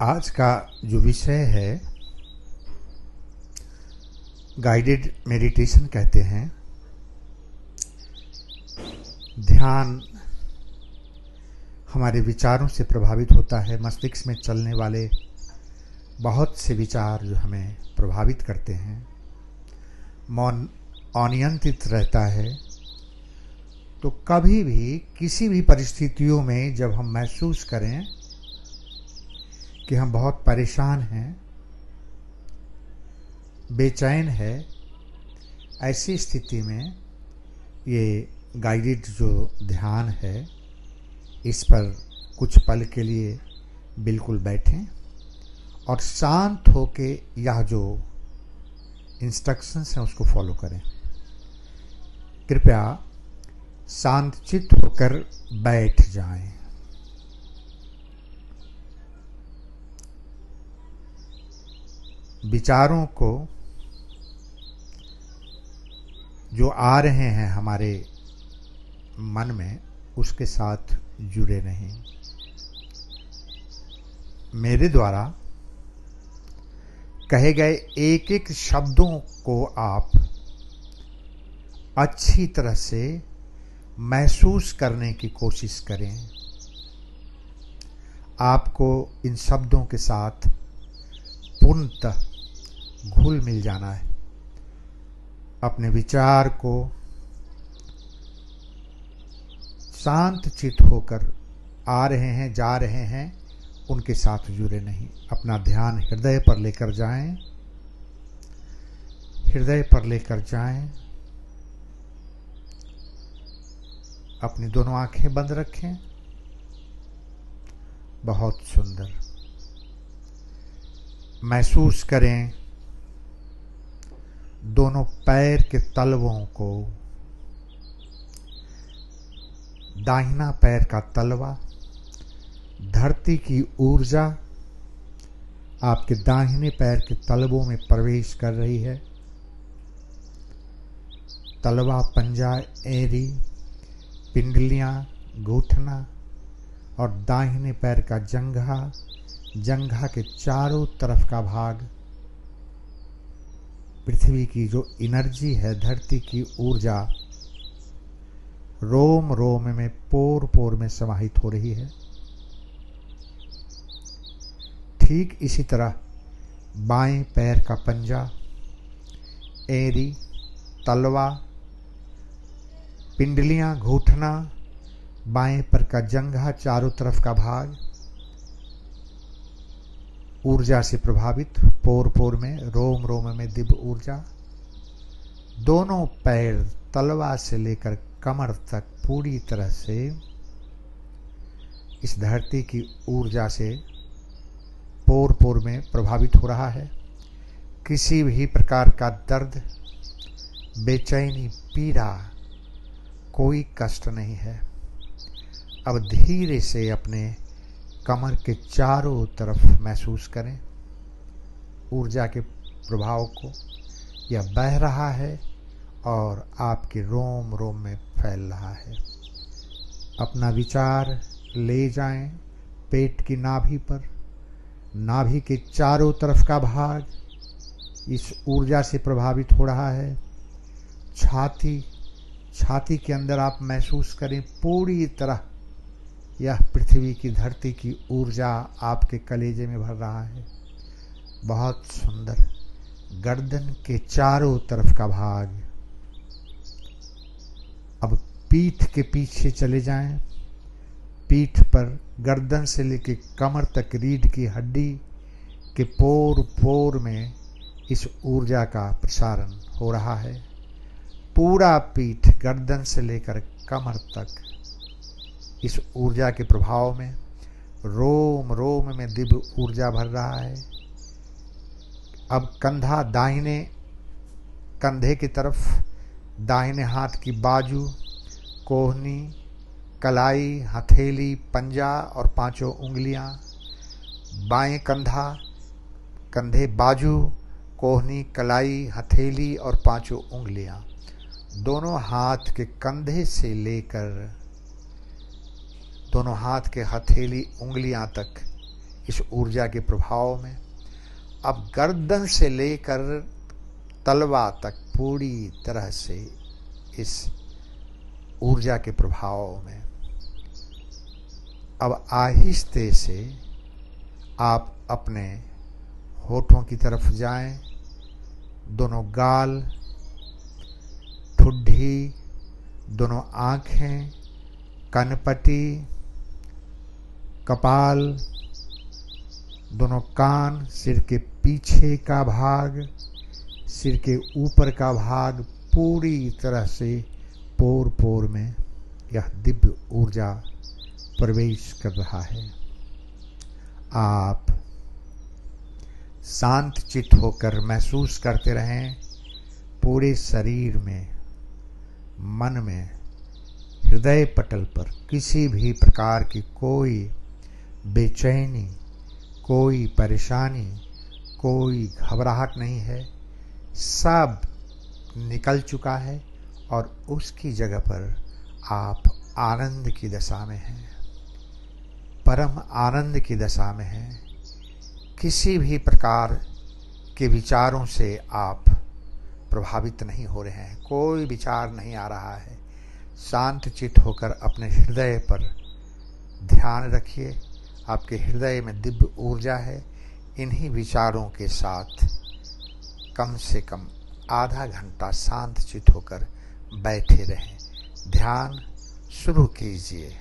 आज का जो विषय है गाइडेड मेडिटेशन कहते हैं। ध्यान हमारे विचारों से प्रभावित होता है। मस्तिष्क में चलने वाले बहुत से विचार जो हमें प्रभावित करते हैं, मन अनियंत्रित रहता है। तो कभी भी किसी भी परिस्थितियों में जब हम महसूस करें कि हम बहुत परेशान हैं, बेचैन है, ऐसी स्थिति में ये गाइडेड जो ध्यान है, इस पर कुछ पल के लिए बिल्कुल बैठें और शांत होके यह जो इंस्ट्रक्शंस हैं उसको फॉलो करें। कृपया शांतचित्त होकर बैठ जाएं। विचारों को जो आ रहे हैं हमारे मन में, उसके साथ जुड़े रहें। मेरे द्वारा कहे गए एक एक शब्दों को आप अच्छी तरह से महसूस करने की कोशिश करें। आपको इन शब्दों के साथ पूर्णतः घुल मिल जाना है। अपने विचार को शांत चित्त होकर आ रहे हैं, जा रहे हैं, उनके साथ जुड़े नहीं। अपना ध्यान हृदय पर लेकर जाएं, हृदय पर लेकर जाएं। अपनी दोनों आंखें बंद रखें। बहुत सुंदर। महसूस करें दोनों पैर के तलवों को। दाहिना पैर का तलवा, धरती की ऊर्जा आपके दाहिने पैर के तलवों में प्रवेश कर रही है। तलवा, पंजा, एड़ी, पिंडलियां, घुटना और दाहिने पैर का जंघा, जंघा के चारों तरफ का भाग, पृथ्वी की जो एनर्जी है, धरती की ऊर्जा रोम रोम में, पोर पोर में समाहित हो रही है। ठीक इसी तरह बाएं पैर का पंजा, एड़ी, तलवा, पिंडलियां, घुटना, बाएं पैर का जंघा, चारों तरफ का भाग ऊर्जा से प्रभावित, पोर पोर में, रोम रोम में दिव्य ऊर्जा। दोनों पैर तलवा से लेकर कमर तक पूरी तरह से इस धरती की ऊर्जा से पोर पोर में प्रभावित हो रहा है। किसी भी प्रकार का दर्द, बेचैनी, पीड़ा, कोई कष्ट नहीं है। अब धीरे से अपने कमर के चारों तरफ महसूस करें ऊर्जा के प्रभाव को। यह बह रहा है और आपके रोम रोम में फैल रहा है। अपना विचार ले जाएं पेट की नाभि पर। नाभि के चारों तरफ का भाग इस ऊर्जा से प्रभावित हो रहा है। छाती, छाती के अंदर आप महसूस करें पूरी तरह यह पृथ्वी की, धरती की ऊर्जा आपके कलेजे में भर रहा है। बहुत सुंदर। गर्दन के चारों तरफ का भाग। अब पीठ के पीछे चले जाएं। पीठ पर गर्दन से लेकर कमर तक रीढ़ की हड्डी के पोर पोर में इस ऊर्जा का प्रसारण हो रहा है। पूरा पीठ गर्दन से लेकर कमर तक इस ऊर्जा के प्रभाव में, रोम रोम में दिव्य ऊर्जा भर रहा है। अब कंधा, दाहिने कंधे की तरफ, दाहिने हाथ की बाजू, कोहनी, कलाई, हथेली, पंजा और पांचों उंगलियां। बाएं कंधा, कंधे, बाजू, कोहनी, कलाई, हथेली और पांचों उंगलियां। दोनों हाथ के कंधे से लेकर दोनों हाथ के हथेली उंगलियां तक इस ऊर्जा के प्रभाव में अब गर्दन से लेकर तलवा तक पूरी तरह से इस ऊर्जा के प्रभाव में अब आहिस्ते से आप अपने होठों की तरफ जाएं। दोनों गाल, ठुड्डी, दोनों आंखें, कनपटी, कपाल, दोनों कान, सिर के पीछे का भाग, सिर के ऊपर का भाग, पूरी तरह से पोर पोर में यह दिव्य ऊर्जा प्रवेश कर रहा है। आप शांत चित्त होकर महसूस करते रहें पूरे शरीर में, मन में, हृदय पटल पर किसी भी प्रकार की कोई बेचैनी, कोई परेशानी, कोई घबराहट नहीं है। सब निकल चुका है और उसकी जगह पर आप आनंद की दशा में हैं, परम आनंद की दशा में हैं। किसी भी प्रकार के विचारों से आप प्रभावित नहीं हो रहे हैं, कोई विचार नहीं आ रहा है। शांत चित्त होकर अपने हृदय पर ध्यान रखिए। आपके हृदय में दिव्य ऊर्जा है। इन्हीं विचारों के साथ कम से कम आधा घंटा शांत चित्त होकर बैठे रहें। ध्यान शुरू कीजिए।